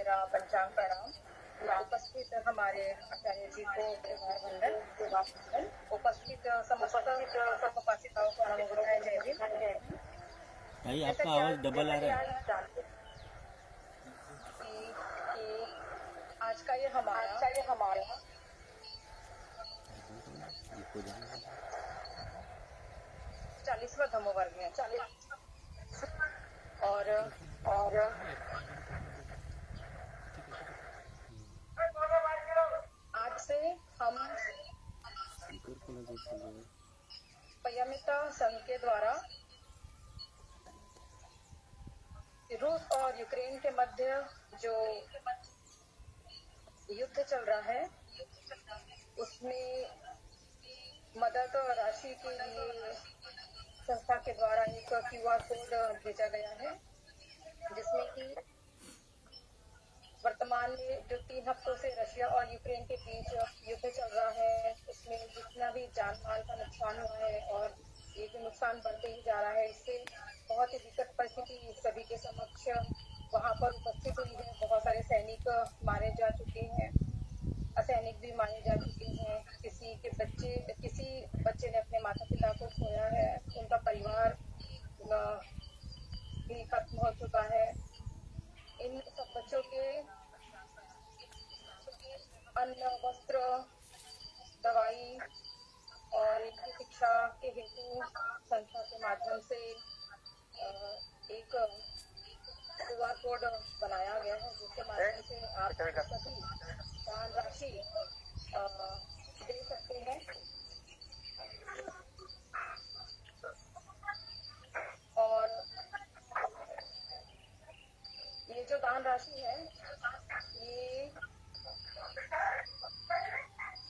मेरा पंचांग प्रणाम। उपस्थित हमारे आचार्य जी को वंदन। उपस्थित समस्त उपासिकाओं को नमोगुणाय जय भीम। भाई आपका आवाज डबल आ रहा है। कि आज का ये हमारा 40वां धम्मवर्ग है और आज से हम संयमिता संघ के द्वारा रूस और यूक्रेन के मध्य जो युद्ध चल रहा है उसमें मदद और राशि के लिए संस्था के द्वारा एक QR कोड भेजा गया है, जिसमें कि वर्तमान में जो 3 हफ्तों से रशिया और यूक्रेन के बीच युद्ध चल रहा है उसमें जितना भी जान माल का नुकसान हुआ है और ये भी नुकसान बढ़ते ही जा रहा है। इससे बहुत ही विकट परिस्थिति सभी के समक्ष वहां पर उपस्थित हुई है। बहुत सारे सैनिक मारे जा चुके हैं, असैनिक भी मारे जा चुके हैं। किसी बच्चे ने अपने माता पिता को खोया है, उनका परिवार भी खत्म हो चुका है। इन सब बच्चों के अन्न, वस्त्र, दवाई और इनकी शिक्षा के हेतु संस्था के माध्यम से एक QR कोड बनाया गया है, जिसके माध्यम से आप सभी दान राशि दे सकते हैं। और ये जो दान राशि है ये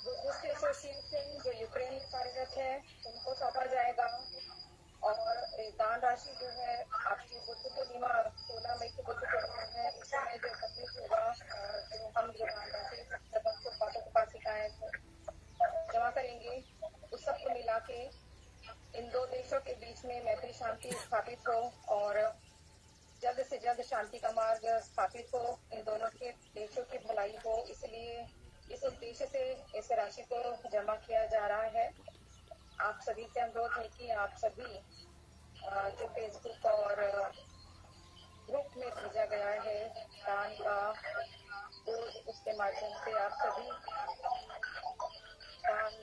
बुद्धिस्ट एसोसिएशन जो यूक्रेन में कार्यरत है उनको सौंपा जाएगा। और दान राशि जो है आपकी बुद्ध पूर्णिमा 16 मई की बुद्ध पूर्णिमा है, इस समय जो एकत्रित होगा जो हम जो दान राशि उपासक उपासिकाएं जमा करेंगे उस सबको मिला के इन 2 देशों के बीच में मैत्री शांति स्थापित हो और जल्द से जल्द शांति का मार्ग स्थापित हो, इन दोनों के देशों की भलाई हो। इसलिए इस उद्देश्य से इस राशि को जमा किया जा रहा है। आप सभी से अनुरोध है कि आप सभी जो फेसबुक और ग्रुप में भेजा गया है दान का, तो उसके माध्यम से आप सभी दान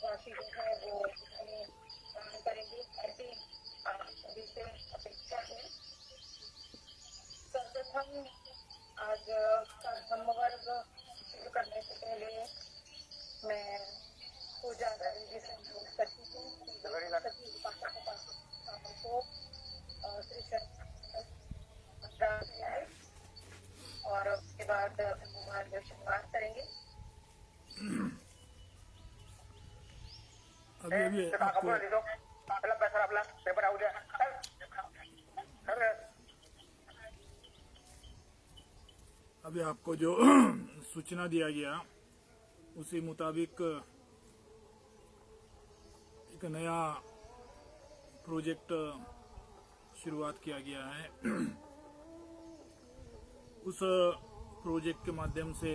राशि जो है वो दान करेंगे, ऐसी आप सभी से अपेक्षा है। सर्वप्रथम आज का धम्मवर्ग शुरू करने से पहले मैं पूजा जी से अनुरोध करती हूँ सभी उपासक उपासिकाओं को श्री और उसके बाद धम्मवर्ग शुरुआत करेंगे। अभी आपको जो सूचना दिया गया उसी मुताबिक एक नया प्रोजेक्ट शुरुआत किया गया है। उस प्रोजेक्ट के माध्यम से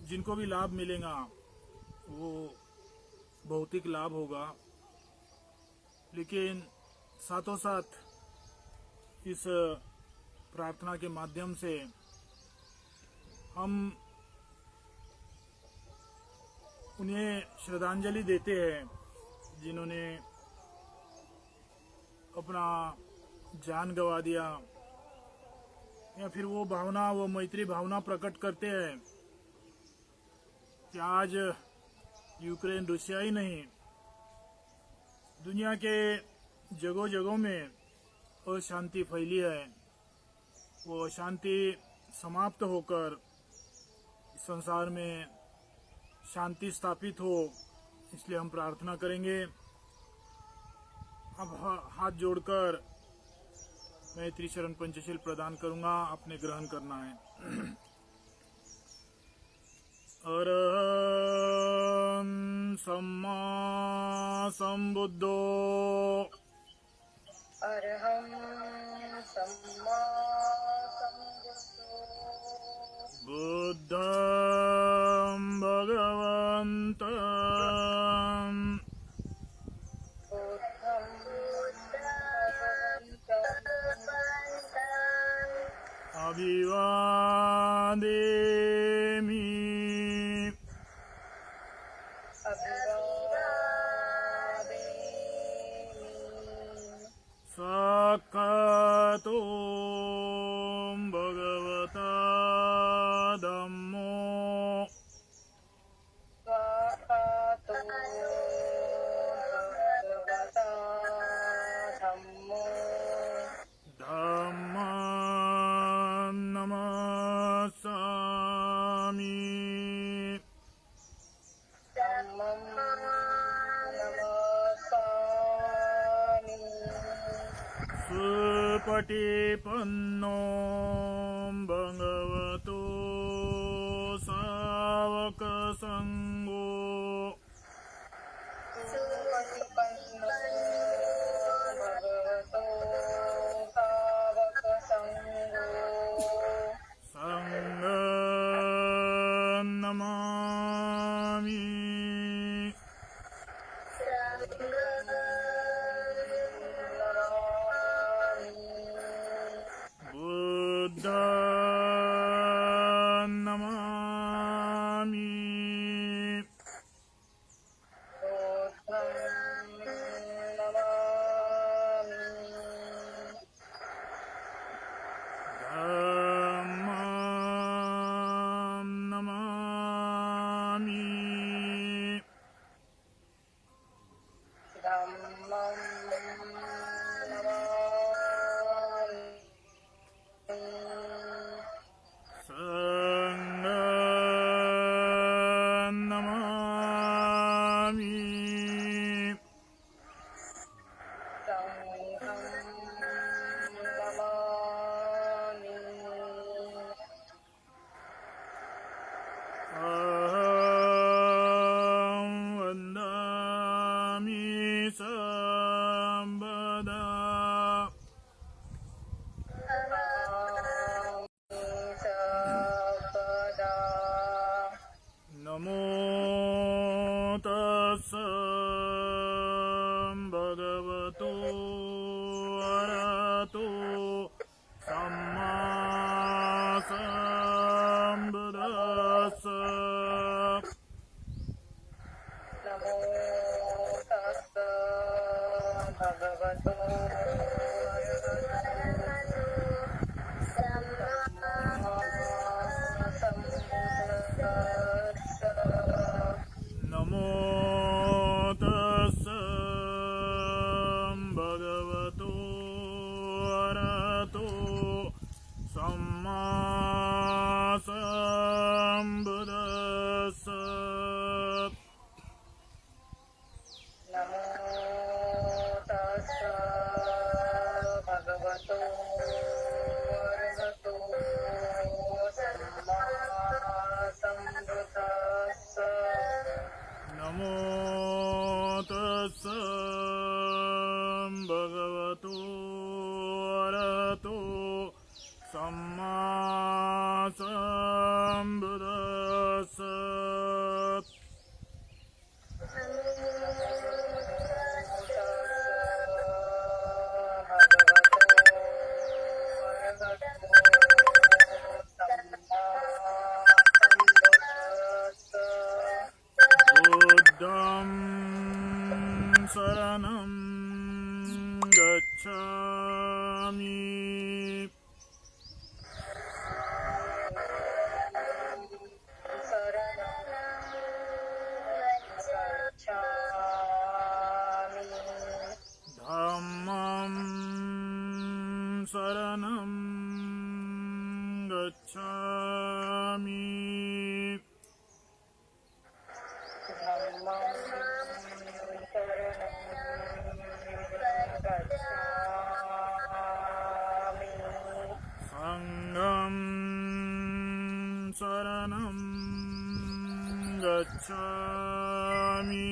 जिनको भी लाभ मिलेगा वो भौतिक लाभ होगा, लेकिन साथों साथ इस प्रार्थना के माध्यम से हम उन्हें श्रद्धांजलि देते हैं जिन्होंने अपना जान गंवा दिया, या फिर वो भावना, वो मैत्री भावना प्रकट करते हैं कि आज यूक्रेन रशिया ही नहीं, दुनिया के जगहों जगहों में अशांति फैली है। वो अशांति समाप्त होकर संसार में शांति स्थापित हो, इसलिए हम प्रार्थना करेंगे। अब हाथ जोड़कर मैं त्रिशरण पंचशील प्रदान करूंगा, आपने ग्रहण करना है। अरहं सम्मा संबुद्धो अरहं सम्मा सम्बुद्धो बुद्धं भगवन्तं बुद्धं भगवन्तम् अभिवादेमि अभिवादेमि साक्षातो भगवता धम्मो स्वाहातो भगवता धम्मो धम्मं नमस्सामि धम्मं नमस्सामि सुपटिपन्नो भगवतो सावकसङ्गो सुपटिपन्नो भगवतो सावकसङ्गो सङ्गं नमामि बुद्धं नमामि धम्मं नमामि सङ्गं नमामि अहं वन्दामि सर्वदा नमो तस्स भगवतो अरहतो सम्मा सम्बुद्दस्स नमो तस्स भगवतो नमो तस्स भगवतो अरहतो सम्मा सम्बुद्दस्स नमो तस्स भगवतो अरहतो सम्मा सम्बुद्दस्स नमो तस्स भगवतो अरहतो सम्मा सम्बुद्दस्स बुद्धं शरणं गच्छामि धम्मं शरणं गच्छामि संघं शरणं गच्छामि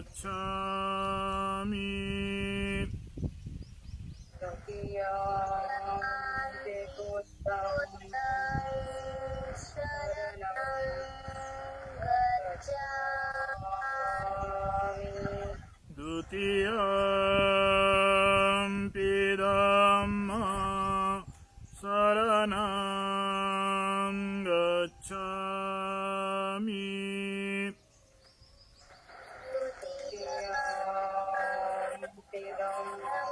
गच्छामि तृतीयान्ते बुद्धं शरणं गच्छामि द्वितीयम्पि धम्मं शरणं गच्छामि तृतीयान्ते धम्मं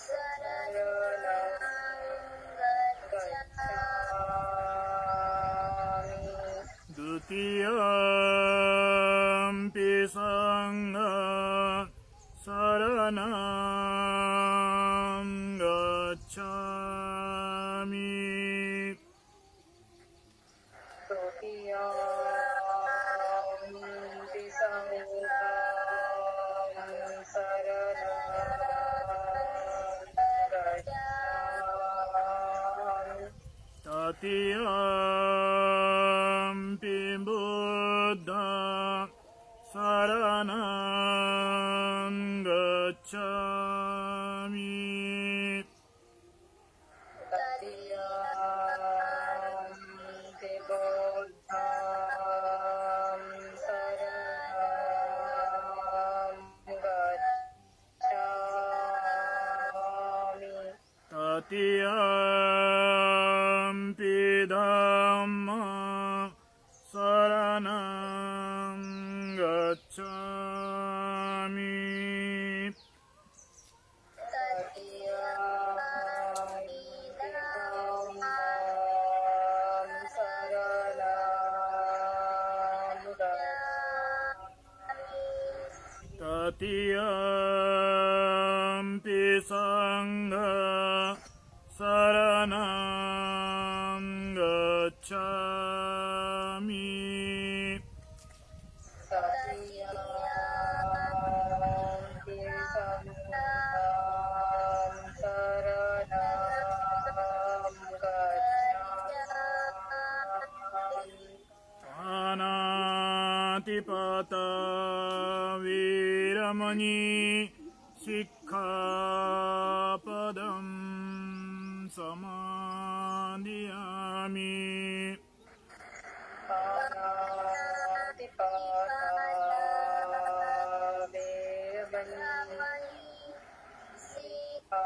शरणं गच्छामि द्वितीयम्पि संघं शरणं गच्छामि तृतीयान्ते संघं शरणं गच्छामि तृतीयम्पि बुद्धं शरणं गच्छामि तृतीयान्ते बुद्धं शरणं गच्छामि तृतीयम्पि धम्मं शरणं गच्छामि तृतीयान्ते धम्मं शरणं गच्छामि तृतीयम्पि संघं शरणं गच्छामि तृतीयान्ते संघं शरणं गच्छामि पानातिपाता वीरमणि सिक्खापदं समादयामि पानातिपाता वेरमणि सिक्खापदं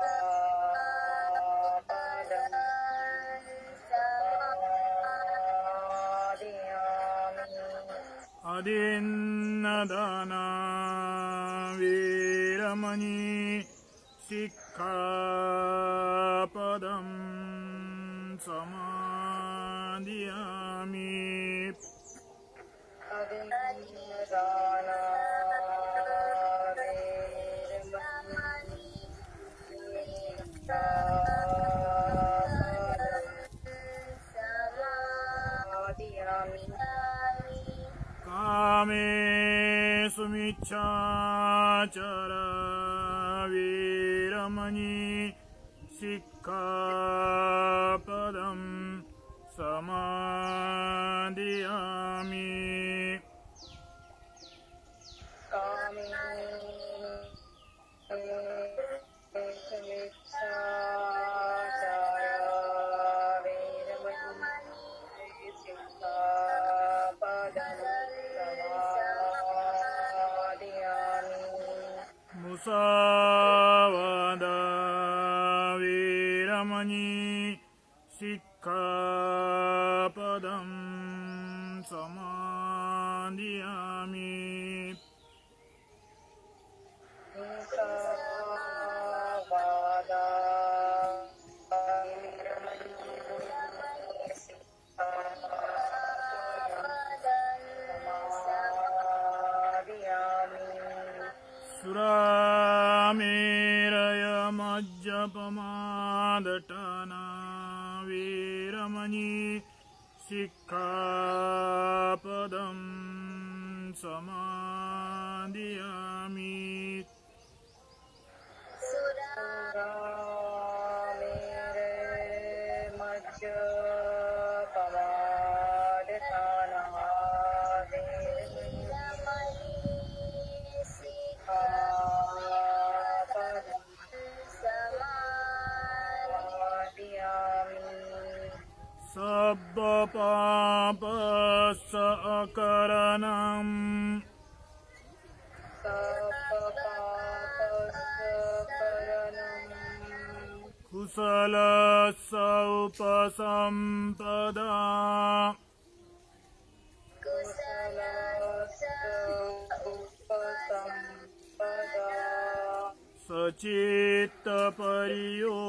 समादयामि अदिन्नदाना वीरमणि सिक्खापदं समादयामि अदिन्नदाना वेरमणि सिक्खापदं समादयामि कामेषु मिच्छाचरा वीरमणि सिक्खापदं समादयामि मुसावादा वीरमणि सिक्खापदं समादयामि सुरामेरयमज्जपमादटना वीरमणि सिक्खापदं समादयामि कुशल उपसंपदा सचित्त परियोदपनं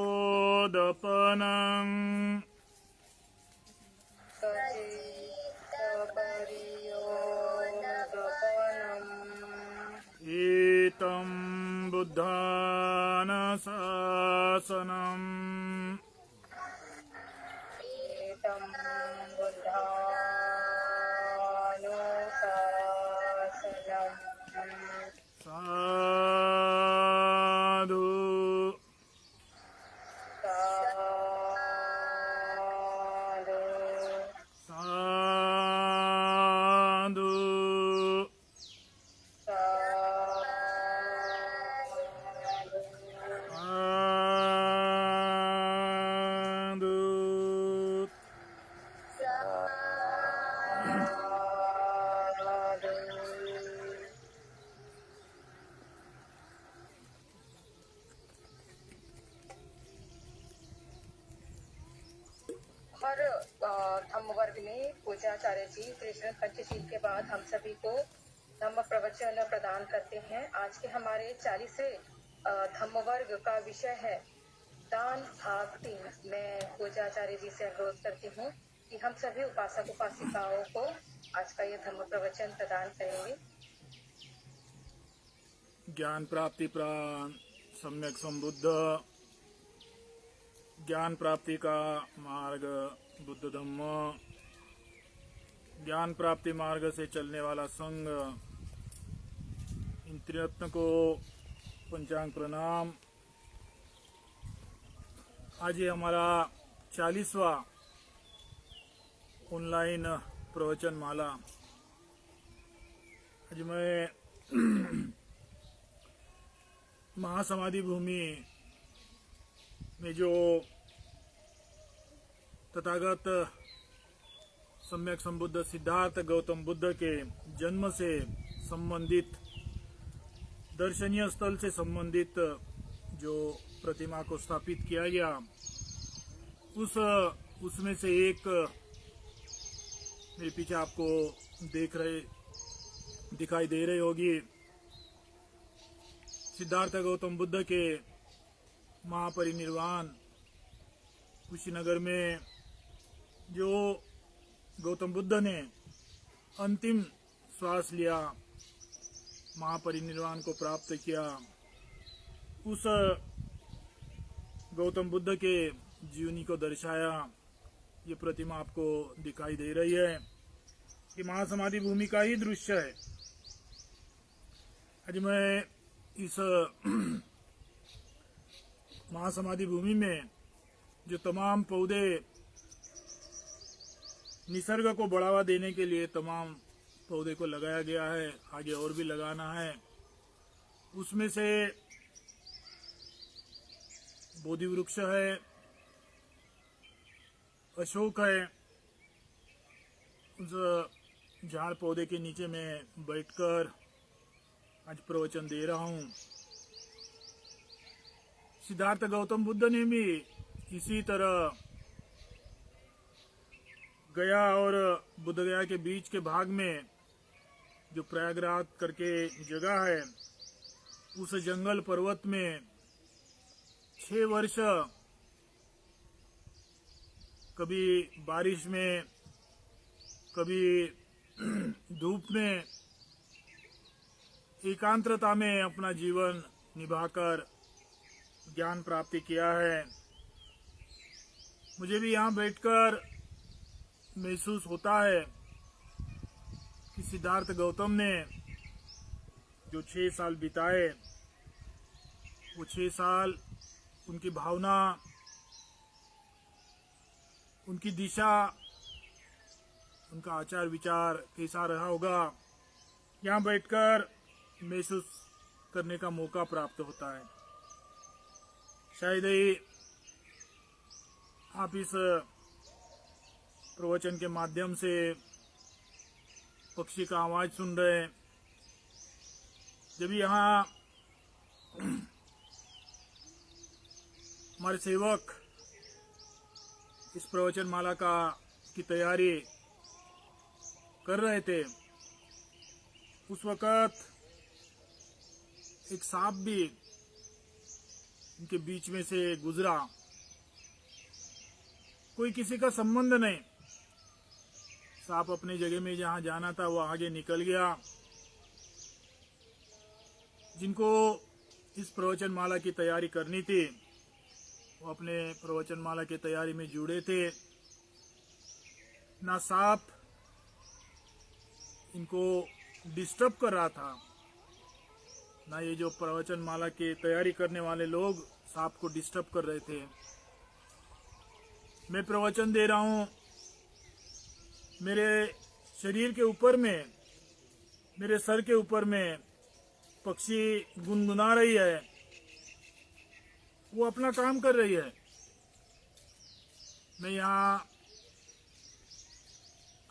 एतं बुद्धानुशासनम् साधु साधु साधु हर धम्म वर्ग में पूज्याचार्य जी कृष्ण पंचशील के बाद हम सभी को धम्म प्रवचन प्रदान करते हैं। आज के हमारे 40वें धम्म वर्ग का विषय है दान भाग 3। मैं पूज्याचार्य जी से अनुरोध करती हूँ कि हम सभी उपासक उपासिकाओं को आज का ये धम्म प्रवचन प्रदान करेंगे। ज्ञान प्राप्ति प्राण सम्यक संबुद्ध ज्ञान प्राप्ति का मार्ग बुद्ध धम्म ज्ञान प्राप्ति मार्ग से चलने वाला संघ इन त्रिरत्न को पंचांग प्रणाम। आज ये हमारा 40वां ऑनलाइन प्रवचन माला। आज मैं महासमाधि भूमि में जो तथागत सम्यक संबुद्ध सिद्धार्थ गौतम बुद्ध के जन्म से संबंधित दर्शनीय स्थल से संबंधित जो प्रतिमा को स्थापित किया गया उसमें से एक मेरे पीछे आपको दिखाई दे रही होगी। सिद्धार्थ गौतम बुद्ध के महापरिनिर्वाण कुशीनगर में जो गौतम बुद्ध ने अंतिम श्वास लिया महापरिनिर्वाण को प्राप्त किया, उस गौतम बुद्ध के जीवनी को दर्शाया ये प्रतिमा आपको दिखाई दे रही है। ये महासमाधि भूमि का ही दृश्य है। आज मैं इस महासमाधि भूमि में जो तमाम पौधे निसर्ग को बढ़ावा देने के लिए तमाम पौधे को लगाया गया है, आगे और भी लगाना है। उसमें से बोधि वृक्ष है, अशोक है। उस झाड़ पौधे के नीचे मैं बैठकर आज प्रवचन दे रहा हूँ। सिद्धार्थ गौतम बुद्ध ने भी इसी तरह गया और बुद्ध गया के बीच के भाग में जो प्रयागराज करके जगह है, उस जंगल पर्वत में 6 वर्ष कभी बारिश में कभी धूप में एकांतता में अपना जीवन निभाकर ज्ञान प्राप्ति किया है। मुझे भी यहाँ बैठकर महसूस होता है कि सिद्धार्थ गौतम ने जो 6 साल बिताए, वो 6 साल उनकी भावना, उनकी दिशा, उनका आचार विचार कैसा रहा होगा, यहाँ बैठकर महसूस करने का मौका प्राप्त होता है। शायद ही आप इस प्रवचन के माध्यम से पक्षी का आवाज सुन रहे हैं। जब यहाँ हमारे सेवक इस प्रवचन माला की तैयारी कर रहे थे, उस वक़्त एक सांप भी इनके बीच में से गुजरा। कोई किसी का संबंध नहीं, सांप अपनी जगह में जहां जाना था वो आगे निकल गया। जिनको इस प्रवचन माला की तैयारी करनी थी वो अपने प्रवचन माला की तैयारी में जुड़े थे। ना सांप इनको डिस्टर्ब कर रहा था, ना ये जो प्रवचन माला की तैयारी करने वाले लोग सांप को डिस्टर्ब कर रहे थे। मैं प्रवचन दे रहा हूं, मेरे शरीर के ऊपर में, मेरे सर के ऊपर में पक्षी गुनगुना रही है, वो अपना काम कर रही है। मैं यहाँ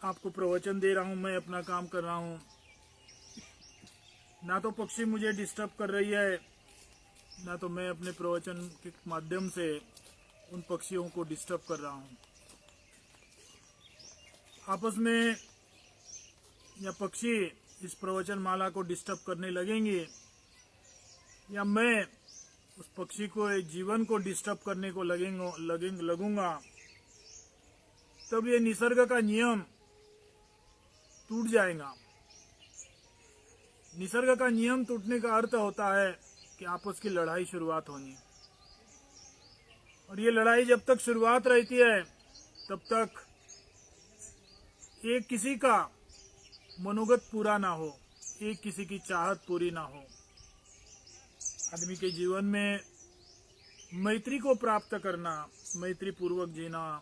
आपको प्रवचन दे रहा हूँ, मैं अपना काम कर रहा हूँ। ना तो पक्षी मुझे डिस्टर्ब कर रही है, ना तो मैं अपने प्रवचन के माध्यम से उन पक्षियों को डिस्टर्ब कर रहा हूँ। आपस में या पक्षी इस प्रवचन माला को डिस्टर्ब करने लगेंगे या मैं उस पक्षी को जीवन को डिस्टर्ब करने को लगूंगा, तब ये निसर्ग का नियम टूट जाएगा। निसर्ग का नियम टूटने का अर्थ होता है कि आपस की लड़ाई शुरुआत होनी, और ये लड़ाई जब तक शुरुआत रहती है तब तक एक किसी का मनोगत पूरा ना हो, एक किसी की चाहत पूरी ना हो। आदमी के जीवन में मैत्री को प्राप्त करना, मैत्री पूर्वक जीना,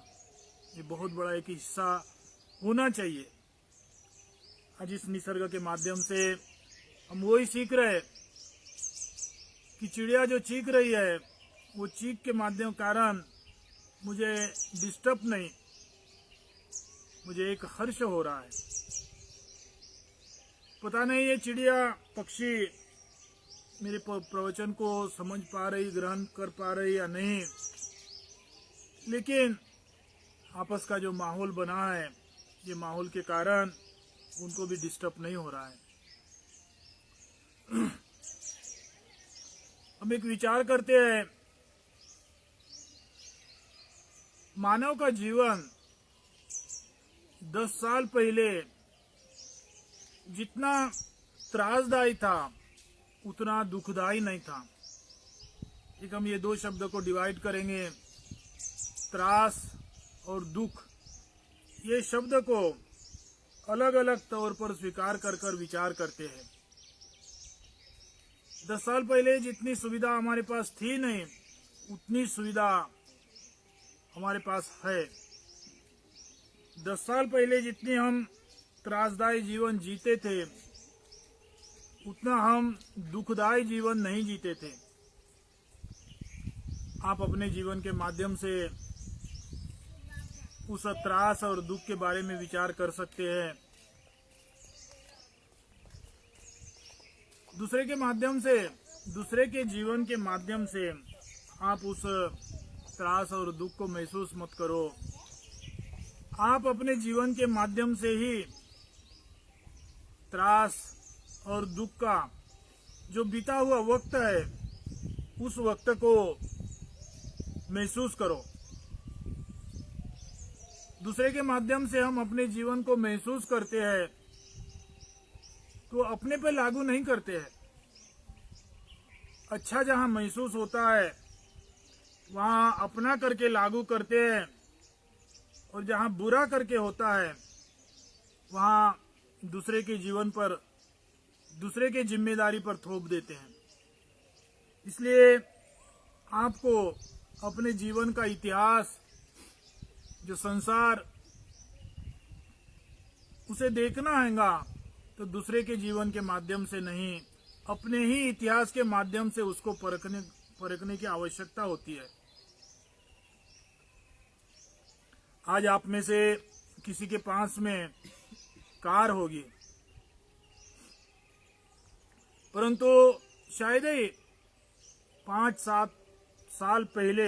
ये बहुत बड़ा एक हिस्सा होना चाहिए। आज इस निसर्ग के माध्यम से हम वही सीख रहे हैं कि चिड़िया जो चीख रही है वो चीख के माध्यम कारण मुझे डिस्टर्ब नहीं, मुझे एक हर्ष हो रहा है। पता नहीं ये चिड़िया पक्षी मेरे प्रवचन को समझ पा रही, ग्रहण कर पा रही या नहीं, लेकिन आपस का जो माहौल बना है, ये माहौल के कारण उनको भी डिस्टर्ब नहीं हो रहा है। हम एक विचार करते हैं, मानव का जीवन 10 साल पहले जितना त्रासदायी था उतना दुखदायी नहीं था। एक हम ये दो शब्द को डिवाइड करेंगे, त्रास और दुख। ये शब्द को अलग अलग तौर पर स्वीकार कर विचार करते हैं। 10 साल पहले जितनी सुविधा हमारे पास थी नहीं, उतनी सुविधा हमारे पास है। 10 साल पहले जितनी हम त्रासदायी जीवन जीते थे उतना हम दुखदायी जीवन नहीं जीते थे। आप अपने जीवन के माध्यम से उस त्रास और दुख के बारे में विचार कर सकते हैं। दूसरे के माध्यम से, दूसरे के जीवन के माध्यम से आप उस त्रास और दुख को महसूस मत करो। आप अपने जीवन के माध्यम से ही त्रास और दुख का जो बीता हुआ वक्त है उस वक्त को महसूस करो। दूसरे के माध्यम से हम अपने जीवन को महसूस करते हैं तो अपने पे लागू नहीं करते हैं। अच्छा जहां महसूस होता है वहां अपना करके लागू करते हैं, और जहां बुरा करके होता है वहां दूसरे के जीवन पर, दूसरे के जिम्मेदारी पर थोप देते हैं। इसलिए आपको अपने जीवन का इतिहास, जो संसार, उसे देखना हैगा तो दूसरे के जीवन के माध्यम से नहीं, अपने ही इतिहास के माध्यम से उसको परखने की आवश्यकता होती है। आज आप में से किसी के पास में कार होगी, परंतु शायद ही 5-7 साल पहले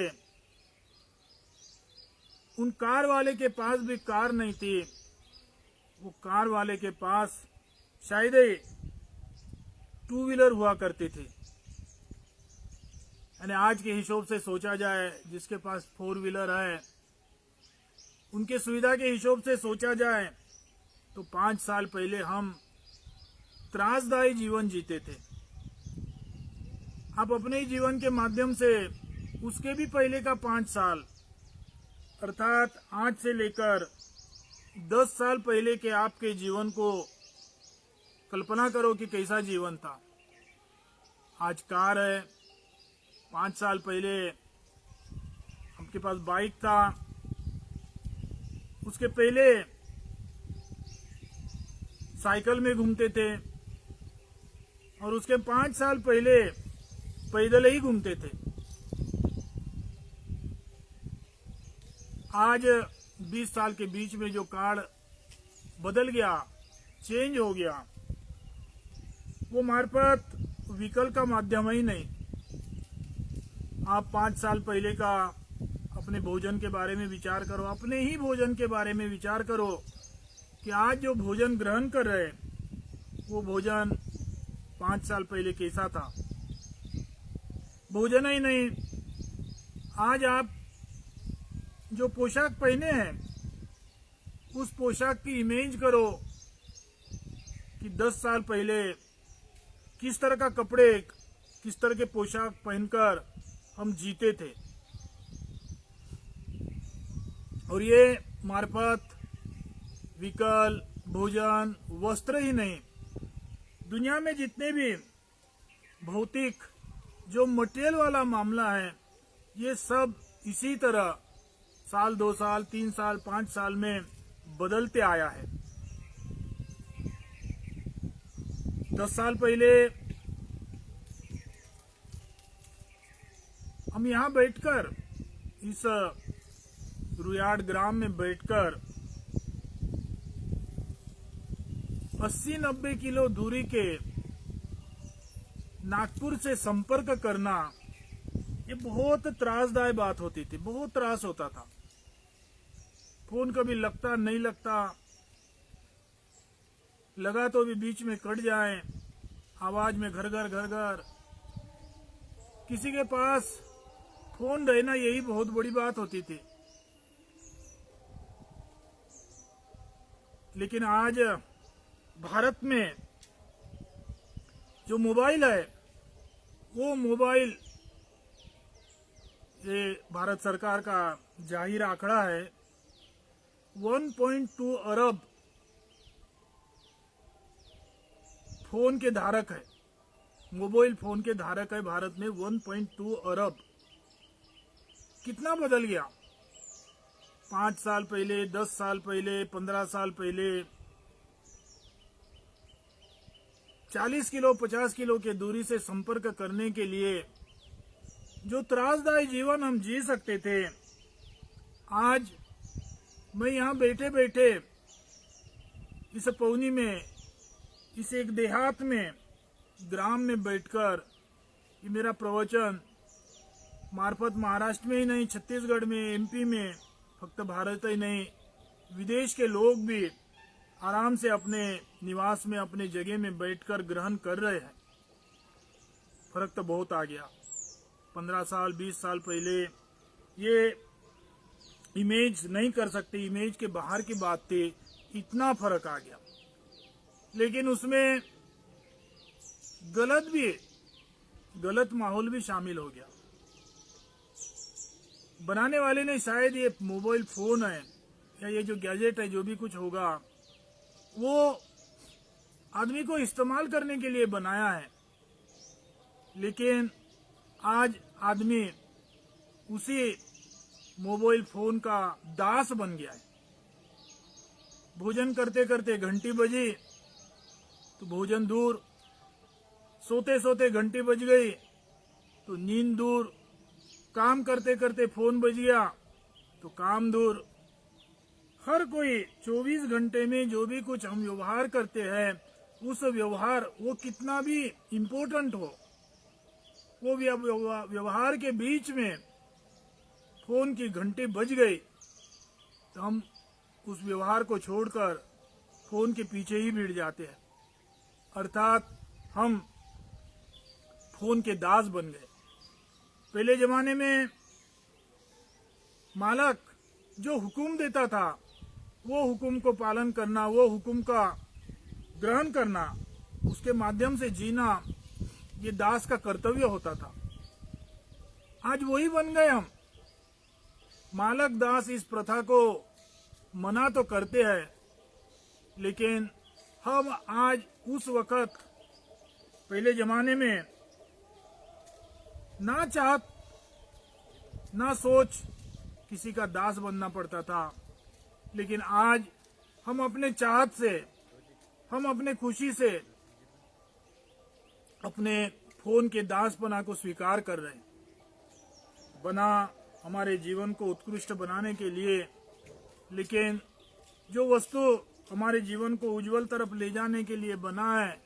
उन कार वाले के पास भी कार नहीं थी, वो कार वाले के पास शायद ही 2 व्हीलर हुआ करती थी। यानी आज के हिसाब से सोचा जाए, जिसके पास 4 व्हीलर है, उनके सुविधा के हिसाब से सोचा जाए तो 5 साल पहले हम त्रासदायी जीवन जीते थे। आप अपने ही जीवन के माध्यम से उसके भी पहले का 5 साल अर्थात आज से लेकर 10 साल पहले के आपके जीवन को कल्पना करो कि कैसा जीवन था। आज कार है, 5 साल पहले आपके पास बाइक था, उसके पहले साइकिल में घूमते थे और उसके 5 साल पहले पैदल ही घूमते थे। आज 20 साल के बीच में जो काल बदल गया, चेंज हो गया, वो मार्फत व्हीकल का माध्यम ही नहीं। आप 5 साल पहले का अपने भोजन के बारे में विचार करो, अपने ही भोजन के बारे में विचार करो कि आज जो भोजन ग्रहण कर रहे वो भोजन 5 साल पहले कैसा था। भोजन ही नहीं, आज आप जो पोशाक पहने हैं उस पोशाक की इमेज करो कि 10 साल पहले किस तरह का कपड़े, किस तरह के पोशाक पहनकर हम जीते थे। और ये मार्फत व्हीकल, भोजन, वस्त्र ही नहीं, दुनिया में जितने भी भौतिक जो मटेरियल वाला मामला है, ये सब इसी तरह साल, 2 साल, 3 साल, 5 साल में बदलते आया है। 10 साल पहले हम यहाँ बैठकर, इस रुयाड़ ग्राम में बैठकर 80-90 किलो दूरी के नागपुर से संपर्क करना, ये बहुत त्रासदायी बात होती थी, बहुत त्रास होता था। फोन कभी लगता नहीं लगता, लगा तो भी बीच में कट जाए, आवाज में घर घर। किसी के पास फोन रहना यही बहुत बड़ी बात होती थी। लेकिन आज भारत में जो मोबाइल है, वो मोबाइल, ये भारत सरकार का जाहिर आंकड़ा है, 1.2 अरब फोन के धारक है, मोबाइल फोन के धारक है भारत में 1.2 अरब। कितना बदल गया 5 साल पहले, 10 साल पहले, 15 साल पहले। 40 किलो 50 किलो के दूरी से संपर्क करने के लिए जो त्रासदायी जीवन हम जी सकते थे, आज मैं यहाँ बैठे बैठे इस पौनी में, इस एक देहात में, ग्राम में बैठकर ये मेरा प्रवचन मार्फत महाराष्ट्र में ही नहीं, छत्तीसगढ़ में, एमपी में, फक्त भारत ही नहीं, विदेश के लोग भी आराम से अपने निवास में, अपने जगह में बैठकर ग्रहण कर रहे हैं। फर्क तो बहुत आ गया। 15 साल 20 साल पहले ये इमेज नहीं कर सकते, इमेज के बाहर की बात थी, इतना फर्क आ गया। लेकिन उसमें गलत माहौल भी शामिल हो गया। बनाने वाले ने शायद ये मोबाइल फोन है या ये जो गैजेट है, जो भी कुछ होगा, वो आदमी को इस्तेमाल करने के लिए बनाया है। लेकिन आज आदमी उसी मोबाइल फोन का दास बन गया है। भोजन करते करते घंटी बजी तो भोजन दूर, सोते सोते घंटी बज गई तो नींद दूर, काम करते करते फोन बज गया तो काम दूर। हर कोई 24 घंटे में जो भी कुछ हम व्यवहार करते हैं, उस व्यवहार वो कितना भी इम्पोर्टेंट हो, वो व्यवहार के बीच में फोन की घंटी बज गई तो हम उस व्यवहार को छोड़कर फोन के पीछे ही भिड़ जाते हैं, अर्थात हम फोन के दास बन गए। पहले जमाने में मालिक जो हुक्म देता था वो हुक्म को पालन करना, वो हुक्म का ग्रहण करना, उसके माध्यम से जीना, ये दास का कर्तव्य होता था। आज वही बन गए हम। मालिक दास इस प्रथा को मना तो करते हैं, लेकिन हम आज उस वक्त, पहले जमाने में ना चाहत ना सोच किसी का दास बनना पड़ता था, लेकिन आज हम अपने चाहत से, हम अपने खुशी से अपने फोन के दासपना को स्वीकार कर रहे हैं। बना हमारे जीवन को उत्कृष्ट बनाने के लिए, लेकिन जो वस्तु हमारे जीवन को उज्जवल तरफ ले जाने के लिए बना है,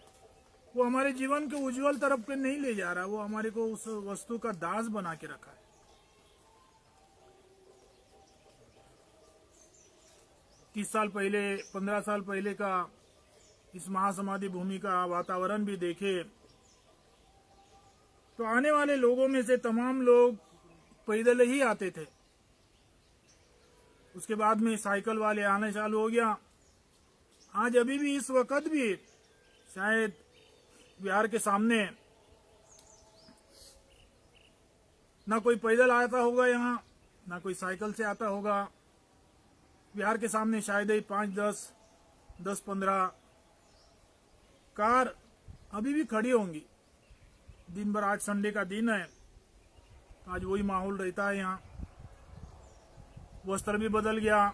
वो हमारे जीवन के उज्जवल तरफ पे नहीं ले जा रहा, वो हमारे को उस वस्तु का दास बना के रखा है। 30 साल पहले, 15 साल पहले का इस महासमाधि भूमि का वातावरण भी देखे तो आने वाले लोगों में से तमाम लोग पैदल ही आते थे। उसके बाद में साइकिल वाले आने चालू हो गया। आज अभी भी इस वक्त भी शायद बिहार के सामने ना कोई पैदल आता होगा, यहाँ ना कोई साइकिल से आता होगा। बिहार के सामने शायद ही 5-10-15 कार अभी भी खड़ी होंगी। दिन भर, आज संडे का दिन है, आज वही माहौल रहता है यहाँ। वस्त्र भी बदल गया।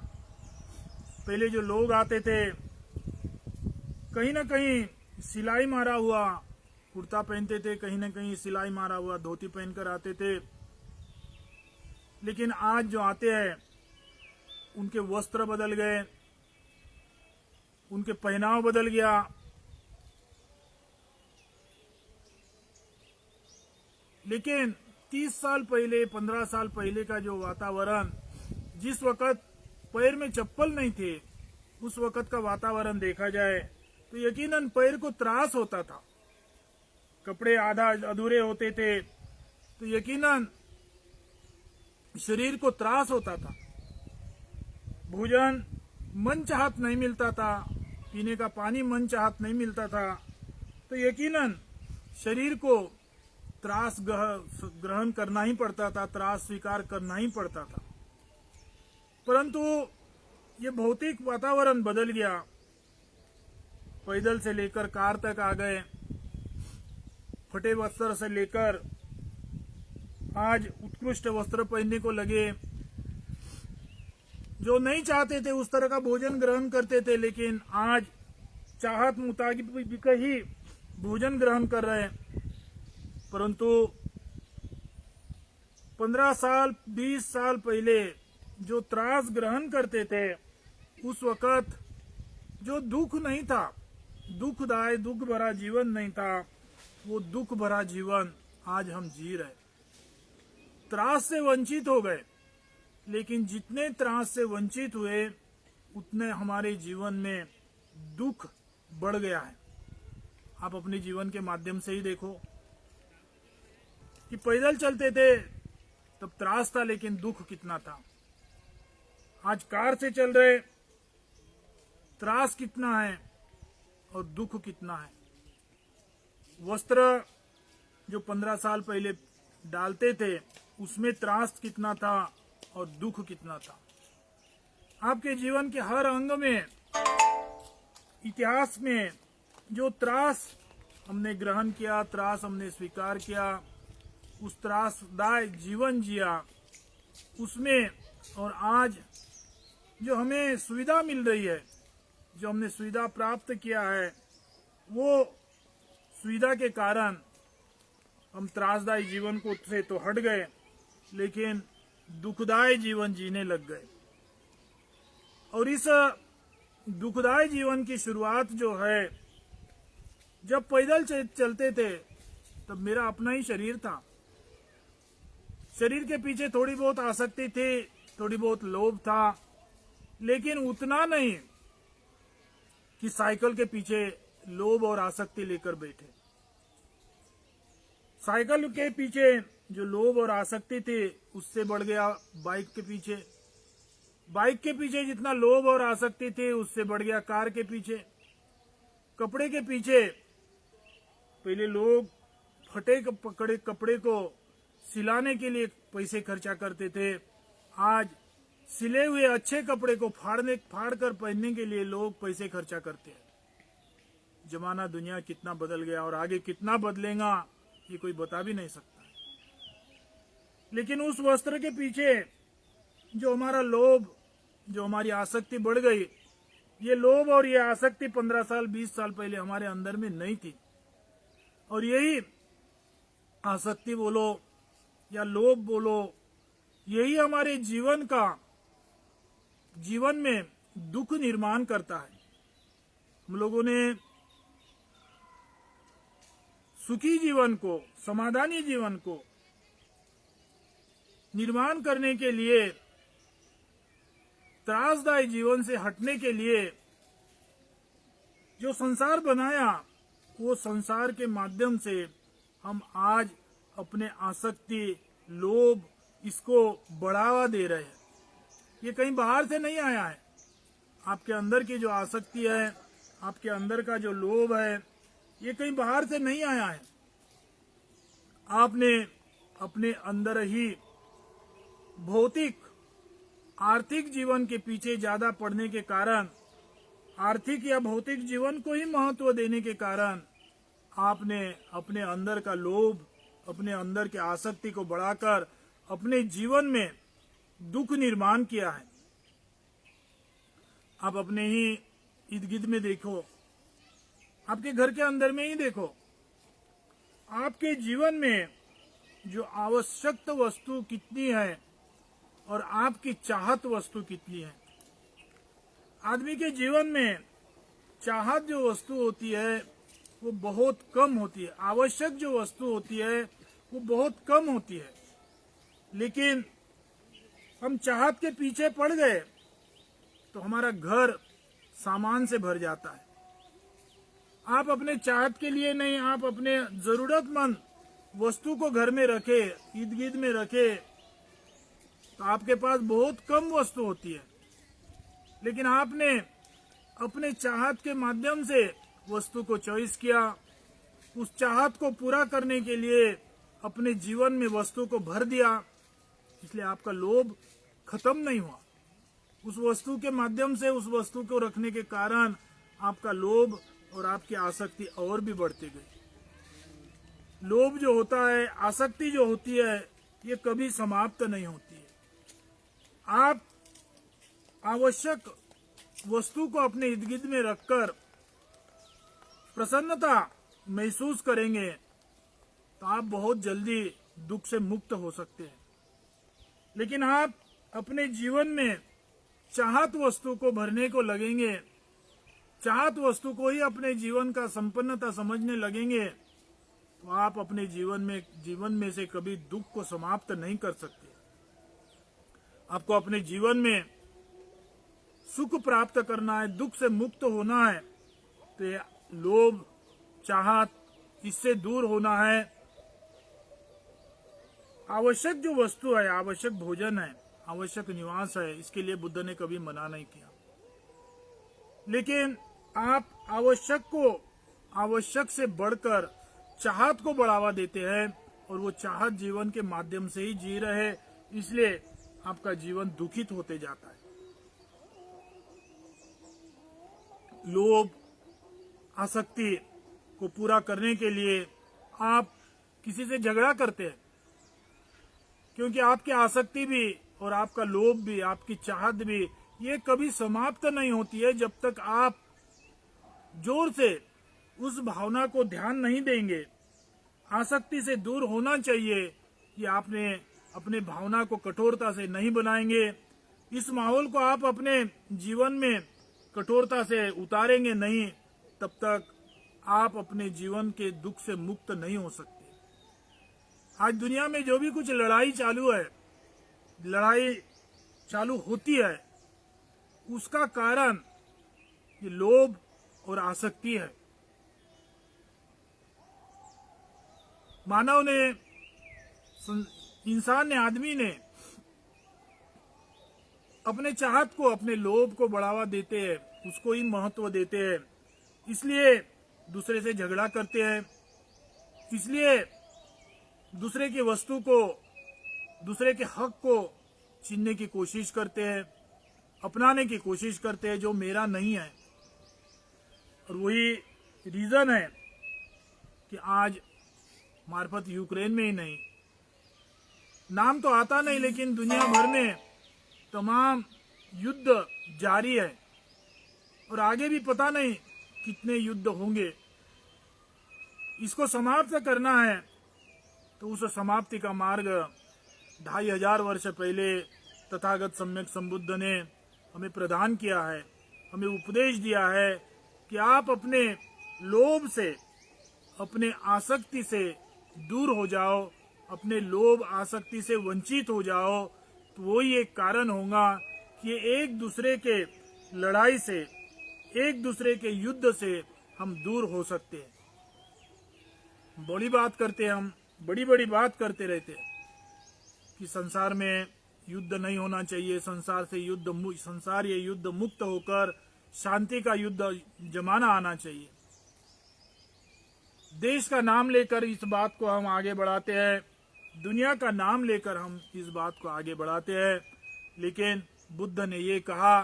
पहले जो लोग आते थे, कहीं ना कहीं सिलाई मारा हुआ कुर्ता पहनते थे, कहीं ना कहीं सिलाई मारा हुआ धोती पहनकर आते थे, लेकिन आज जो आते हैं उनके वस्त्र बदल गए, उनके पहनाव बदल गया। लेकिन 30 साल पहले, 15 साल पहले का जो वातावरण, जिस वक्त पैर में चप्पल नहीं थे, उस वक्त का वातावरण देखा जाए तो यकीनन पैर को त्रास होता था। कपड़े आधा अधूरे होते थे तो यकीनन शरीर को त्रास होता था। भोजन मन चाहत नहीं मिलता था, पीने का पानी मन चाहत नहीं मिलता था, तो यकीनन शरीर को त्रास ग्रहण करना ही पड़ता था, त्रास स्वीकार करना ही पड़ता था। परंतु ये भौतिक वातावरण बदल गया। पैदल से लेकर कार तक आ गए, फटे वस्त्र से लेकर आज उत्कृष्ट वस्त्र पहनने को लगे। जो नहीं चाहते थे उस तरह का भोजन ग्रहण करते थे, लेकिन आज चाहत मुताबिक ही भोजन ग्रहण कर रहे हैं। परंतु 15 साल, 20 साल पहले जो त्रास ग्रहण करते थे, उस वक्त जो दुख नहीं था, दुखदायक, दुख भरा जीवन नहीं था, वो दुख भरा जीवन आज हम जी रहे। त्रास से वंचित हो गए, लेकिन जितने त्रास से वंचित हुए उतने हमारे जीवन में दुख बढ़ गया है। आप अपने जीवन के माध्यम से ही देखो कि पैदल चलते थे तब त्रास था, लेकिन दुख कितना था। आज कार से चल रहे, त्रास कितना है और दुख कितना है। वस्त्र जो 15 साल पहले डालते थे उसमें त्रास कितना था और दुख कितना था। आपके जीवन के हर अंग में, इतिहास में जो त्रास हमने ग्रहण किया, त्रास हमने स्वीकार किया, उस त्रासदायक जीवन जिया, उसमें और आज जो हमें सुविधा मिल रही है, जो हमने सुविधा प्राप्त किया है, वो सुविधा के कारण हम त्रासदायी जीवन को से तो हट गए, लेकिन दुखदायी जीवन जीने लग गए। और इस दुखदायी जीवन की शुरुआत जो है, जब पैदल चलते थे तब मेरा अपना ही शरीर था। शरीर के पीछे थोड़ी बहुत आसक्ति थी, थोड़ी बहुत लोभ था, लेकिन उतना नहीं कि साइकिल के पीछे लोभ और आसक्ति लेकर बैठे। साइकिल के पीछे जो लोभ और आसक्ति थी उससे बढ़ गया बाइक के पीछे। बाइक के पीछे जितना लोभ और आसक्ति थी उससे बढ़ गया कार के पीछे। कपड़े के पीछे पहले लोग फटे पकड़े कपड़े को सिलाने के लिए पैसे खर्चा करते थे। आज सिले हुए अच्छे कपड़े को फाड़ कर पहनने के लिए लोग पैसे खर्चा करते हैं। जमाना दुनिया कितना बदल गया और आगे कितना बदलेगा ये कोई बता भी नहीं सकता। लेकिन उस वस्त्र के पीछे जो हमारा लोभ, जो हमारी आसक्ति बढ़ गई, ये लोभ और ये आसक्ति 15 साल 20 साल पहले हमारे अंदर में नहीं थी। और यही आसक्ति बोलो या लोभ बोलो, यही हमारे जीवन में दुख निर्माण करता है। हम लोगों ने सुखी जीवन को, समाधानी जीवन को निर्माण करने के लिए, त्रासदायी जीवन से हटने के लिए जो संसार बनाया, वो संसार के माध्यम से हम आज अपने आसक्ति, लोभ, इसको बढ़ावा दे रहे हैं। ये कहीं बाहर से नहीं आया है। आपके अंदर की जो आसक्ति है, आपके अंदर का जो लोभ है, ये कहीं बाहर से नहीं आया है। आपने अपने अंदर ही भौतिक, आर्थिक जीवन के पीछे ज्यादा पड़ने के कारण, आर्थिक या भौतिक जीवन को ही महत्व देने के कारण आपने अपने अंदर का लोभ, अपने अंदर के आसक्ति को बढ़ाकर अपने जीवन में दुख निर्माण किया है। आप अपने ही इर्द गिर्द में देखो, आपके घर के अंदर में ही देखो, आपके जीवन में जो आवश्यक वस्तु कितनी है और आपकी चाहत वस्तु कितनी है। आदमी के जीवन में चाहत जो वस्तु होती है वो बहुत कम होती है, आवश्यक जो वस्तु होती है वो बहुत कम होती है। लेकिन हम चाहत के पीछे पड़ गए तो हमारा घर सामान से भर जाता है। आप अपने चाहत के लिए नहीं, आप अपने जरूरतमंद वस्तु को घर में रखे, इर्द गिर्द में रखे, तो आपके पास बहुत कम वस्तु होती है। लेकिन आपने अपने चाहत के माध्यम से वस्तु को चॉइस किया, उस चाहत को पूरा करने के लिए अपने जीवन में वस्तु को भर दिया, इसलिए आपका लोभ खत्म नहीं हुआ। उस वस्तु के माध्यम से, उस वस्तु को रखने के कारण आपका लोभ और आपकी आसक्ति और भी बढ़ती गई। लोभ जो होता है, आसक्ति जो होती है, ये कभी समाप्त नहीं होती है। आप आवश्यक वस्तु को अपने इर्द गिर्द में रखकर प्रसन्नता महसूस करेंगे तो आप बहुत जल्दी दुख से मुक्त हो सकते हैं। लेकिन आप अपने जीवन में चाहत वस्तु को भरने को लगेंगे, चाहत वस्तु को ही अपने जीवन का संपन्नता समझने लगेंगे, तो आप अपने जीवन में से कभी दुख को समाप्त नहीं कर सकते। आपको अपने जीवन में सुख प्राप्त करना है, दुख से मुक्त होना है, तो ये लोभ, चाहत, इससे दूर होना है। आवश्यक जो वस्तु है, आवश्यक भोजन है, आवश्यक निवास है, इसके लिए बुद्ध ने कभी मना नहीं किया। लेकिन आप आवश्यक से बढ़कर चाहत को बढ़ावा देते हैं और वो चाहत जीवन के माध्यम से ही जी रहे, इसलिए आपका जीवन दुखित होते जाता है। लोभ, आसक्ति को पूरा करने के लिए आप किसी से झगड़ा करते हैं, क्योंकि आपकी आसक्ति भी और आपका लोभ भी, आपकी चाहत भी, ये कभी समाप्त नहीं होती है जब तक आप जोर से उस भावना को ध्यान नहीं देंगे। आसक्ति से दूर होना चाहिए कि आपने अपने भावना को कठोरता से नहीं बनाएंगे। इस माहौल को आप अपने जीवन में कठोरता से उतारेंगे नहीं, तब तक आप अपने जीवन के दुख से मुक्त नहीं हो सकते। आज दुनिया में जो भी कुछ लड़ाई चालू होती है, उसका कारण ये लोभ और आसक्ति है। मानव ने, इंसान ने, आदमी ने अपने चाहत को, अपने लोभ को बढ़ावा देते हैं, उसको ही महत्व देते हैं, इसलिए दूसरे से झगड़ा करते हैं, इसलिए दूसरे की वस्तु को, दूसरे के हक को छीनने की कोशिश करते हैं, अपनाने की कोशिश करते हैं जो मेरा नहीं है। और वही रीजन है कि आज मार्फत यूक्रेन में ही नहीं, नाम तो आता नहीं, लेकिन दुनिया भर में तमाम युद्ध जारी है और आगे भी पता नहीं कितने युद्ध होंगे। इसको समाप्त करना है तो उस समाप्ति का मार्ग 2500 वर्ष पहले तथागत सम्यक संबुद्ध ने हमें प्रदान किया है, हमें उपदेश दिया है कि आप अपने लोभ से, अपने आसक्ति से दूर हो जाओ, अपने लोभ आसक्ति से वंचित हो जाओ, तो वही एक कारण होगा कि एक दूसरे के लड़ाई से, एक दूसरे के युद्ध से हम दूर हो सकते हैं। बड़ी बात करते हैं हम, बड़ी बड़ी बात करते रहते हैं कि संसार में युद्ध नहीं होना चाहिए, संसार ये युद्ध मुक्त होकर शांति का युद्ध जमाना आना चाहिए। देश का नाम लेकर इस बात को हम आगे बढ़ाते हैं, दुनिया का नाम लेकर हम इस बात को आगे बढ़ाते हैं, लेकिन बुद्ध ने ये कहा,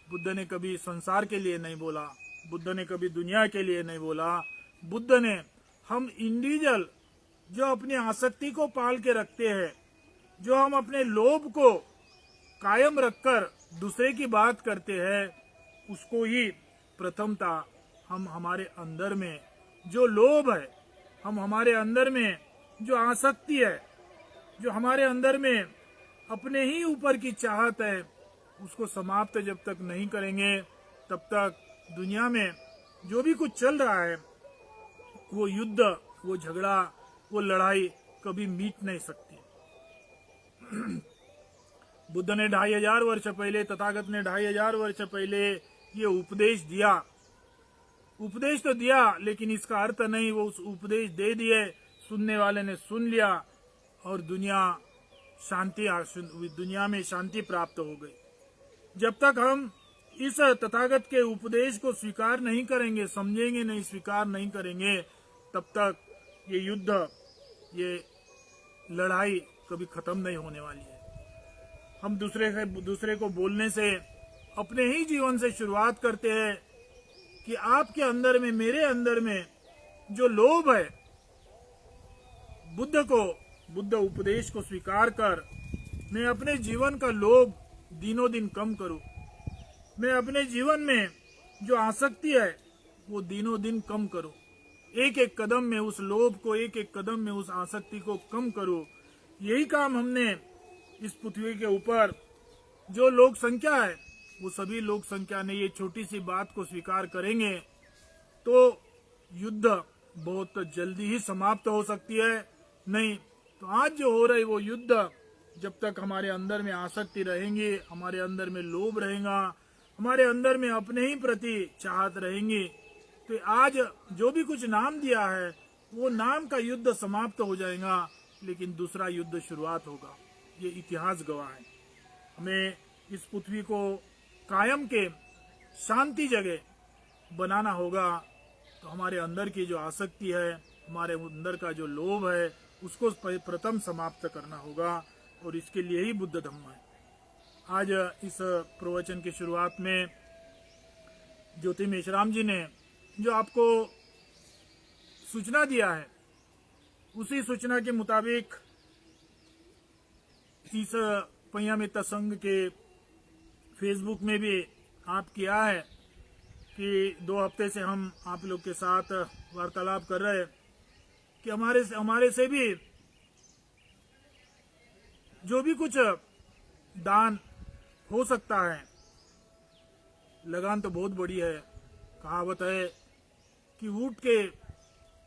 बुद्ध ने कभी संसार के लिए नहीं बोला, बुद्ध ने कभी दुनिया के लिए नहीं बोला। बुद्ध ने हम इंडिविजुअल जो अपनी आसक्ति को पाल के रखते हैं, जो हम अपने लोभ को कायम रखकर दूसरे की बात करते हैं, उसको ही प्रथमता हम हमारे अंदर में जो लोभ है, हम हमारे अंदर में जो आसक्ति है, जो हमारे अंदर में अपने ही ऊपर की चाहत है, उसको समाप्त जब तक नहीं करेंगे तब तक दुनिया में जो भी कुछ चल रहा है, वो युद्ध, वो झगड़ा, वो लड़ाई कभी मिट नहीं सकती। बुद्ध ने 2500 वर्ष पहले, तथागत ने 2500 वर्ष पहले ये उपदेश दिया। उपदेश तो दिया, लेकिन इसका अर्थ नहीं वो उस उपदेश दे दिए, सुनने वाले ने सुन लिया और दुनिया में शांति प्राप्त हो गई। जब तक हम इस तथागत के उपदेश को स्वीकार नहीं करेंगे, समझेंगे नहीं, स्वीकार नहीं करेंगे, तब तक ये युद्ध, ये लड़ाई कभी खत्म नहीं होने वाली है। हम दूसरे को बोलने से, अपने ही जीवन से शुरुआत करते हैं कि आपके अंदर में, मेरे अंदर में जो लोभ है, बुद्ध उपदेश को स्वीकार कर मैं अपने जीवन का लोभ दिनों दिन कम करूं, मैं अपने जीवन में जो आसक्ति है वो दिनों दिन कम करूं, एक एक कदम में उस लोभ को, एक एक कदम में उस आसक्ति को कम करूं। यही काम हमने इस पृथ्वी के ऊपर जो लोक संख्या है, वो सभी लोक संख्या ने ये छोटी सी बात को स्वीकार करेंगे तो युद्ध बहुत जल्दी ही समाप्त हो सकती है। नहीं तो आज जो हो रहा है वो युद्ध, जब तक हमारे अंदर में आसक्ति रहेंगी, हमारे अंदर में लोभ रहेगा, हमारे अंदर में अपने ही प्रति चाहत रहेंगी, तो आज जो भी कुछ नाम दिया है वो नाम का युद्ध समाप्त हो जाएगा, लेकिन दूसरा युद्ध शुरुआत होगा। ये इतिहास गवाह है। हमें इस पृथ्वी को कायम के शांति जगह बनाना होगा, तो हमारे अंदर की जो आसक्ति है, हमारे अंदर का जो लोभ है, उसको प्रथम समाप्त करना होगा, और इसके लिए ही बुद्ध धम्म है। आज इस प्रवचन की शुरुआत में ज्योति मेश्राम जी ने जो आपको सूचना दिया है, उसी सूचना के मुताबिक इस पय्यामित्ता संघ के फेसबुक में भी आप किया है कि 2 हफ्ते से हम आप लोग के साथ वार्तालाप कर रहे हैं कि हमारे से भी जो भी कुछ दान हो सकता है, लगान तो बहुत बड़ी है। कहावत है कि ऊंट के,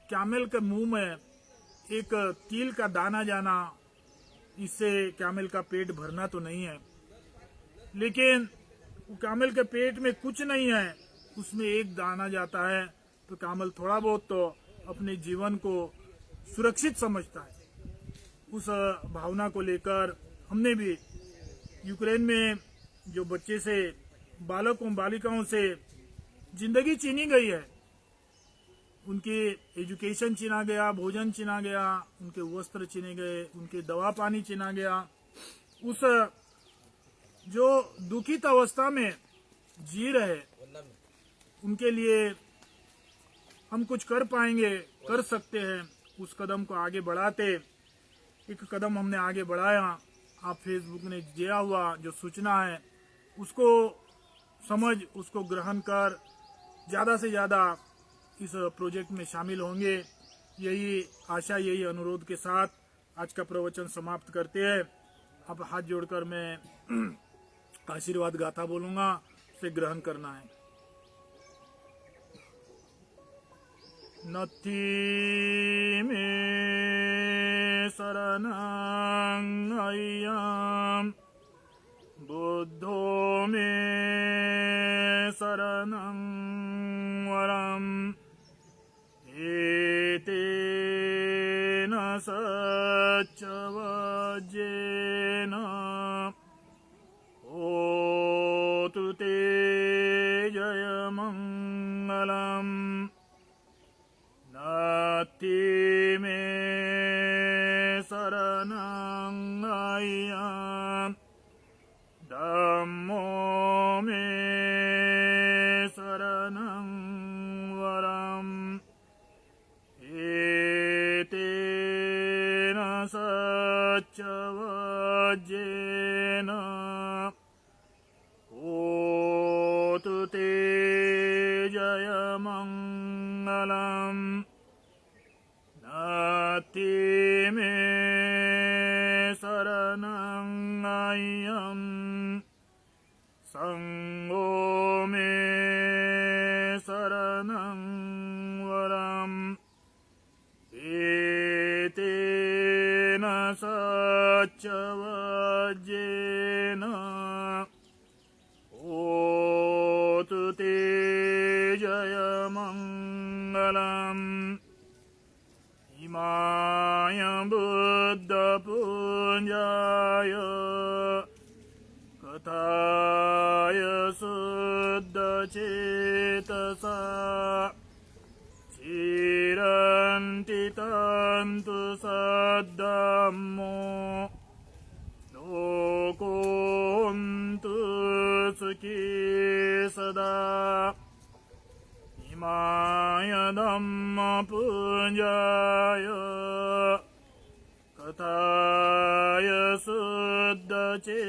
कैमल के मुंह में एक तिल का दाना जाना, इससे कैमल का पेट भरना तो नहीं है, लेकिन वो कामल के पेट में कुछ नहीं है, उसमें एक दाना जाता है तो कामल थोड़ा बहुत तो अपने जीवन को सुरक्षित समझता है। उस भावना को लेकर हमने भी यूक्रेन में जो बच्चे से बालकों बालिकाओं से जिंदगी छीनी गई है, उनकी एजुकेशन छीना गया, भोजन छीना गया, उनके वस्त्र छीने गए, उनके दवा पानी छीना गया, उस जो दुखित अवस्था में जी रहे उनके लिए हम कुछ कर पाएंगे, कर सकते हैं। उस कदम को आगे बढ़ाते एक कदम हमने आगे बढ़ाया। आप फेसबुक ने दिया हुआ जो सूचना है उसको समझ, उसको ग्रहण कर ज्यादा से ज्यादा इस प्रोजेक्ट में शामिल होंगे। यही आशा, यही अनुरोध के साथ आज का प्रवचन समाप्त करते हैं। अब हाथ जोड़कर मैं आशीर्वाद गाथा बोलूंगा, उसे ग्रहण करना है। नत्थि मे शरणं अय्यं बुद्धो मे शरणं वरम् एतेन सच्चवज्जेन होतु ते जयमङ्गलम्। नत्थि मे शरणं अय्यं धम्मो मे शरणं वरम् एतेन सच्चवज्जेन होतु ते जयमङ्गलम्। नत्थि मे शरणं अय्यं संඝो मे शरणं वरम् एतेन सच्चवज्जेन होतु ते जयमङ्गलम्। इमाय बुद्धपुञ्जाय कथाय शुद्धचेतसा चिरन्ति तन्तु सद्धम्मो लोकोऽन्तु सुखी सदा। इमाय धम्मपुञ्जाय कथाय शुद्धचेतसा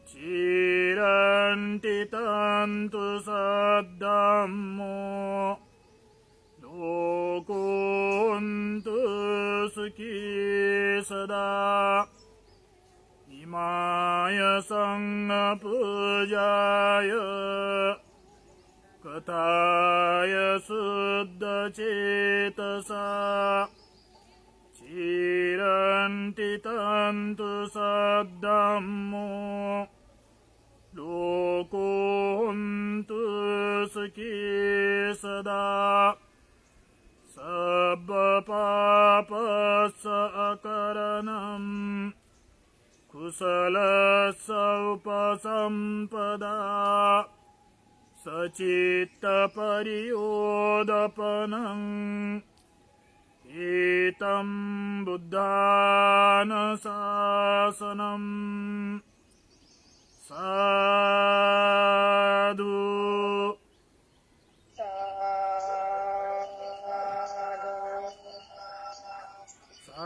चिरन्ति तन्तु सद्धम्मो लोकोऽन्तु सुखी सदा। इमाय संඝपुञ्जाय कथाय शुद्धचेतसा चिरन्ति तन्तु सद्धम्मो लोकोऽन्तु सुखी सदा। सर्वपापस्सकरणम् कुशलस्य उपसम्पदा सचित्तपरियोदपनम् एतं बुद्धानुशासनम्। साधु साधु साधु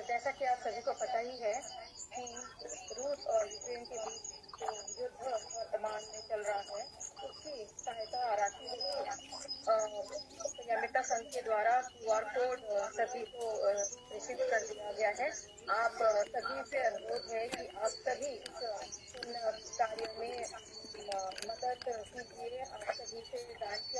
जैसा कि आप सभी को पता ही है कि रूस और यूक्रेन के बीच जो युद्ध वर्तमान में चल रहा है, उसकी सहायता राशि अमिता संघ के द्वारा QR कोड सभी को प्रेषित कर दिया गया है। आप सभी से अनुरोध है कि आप सभी इन कार्यों में मदद कीजिए। आप सभी से दान की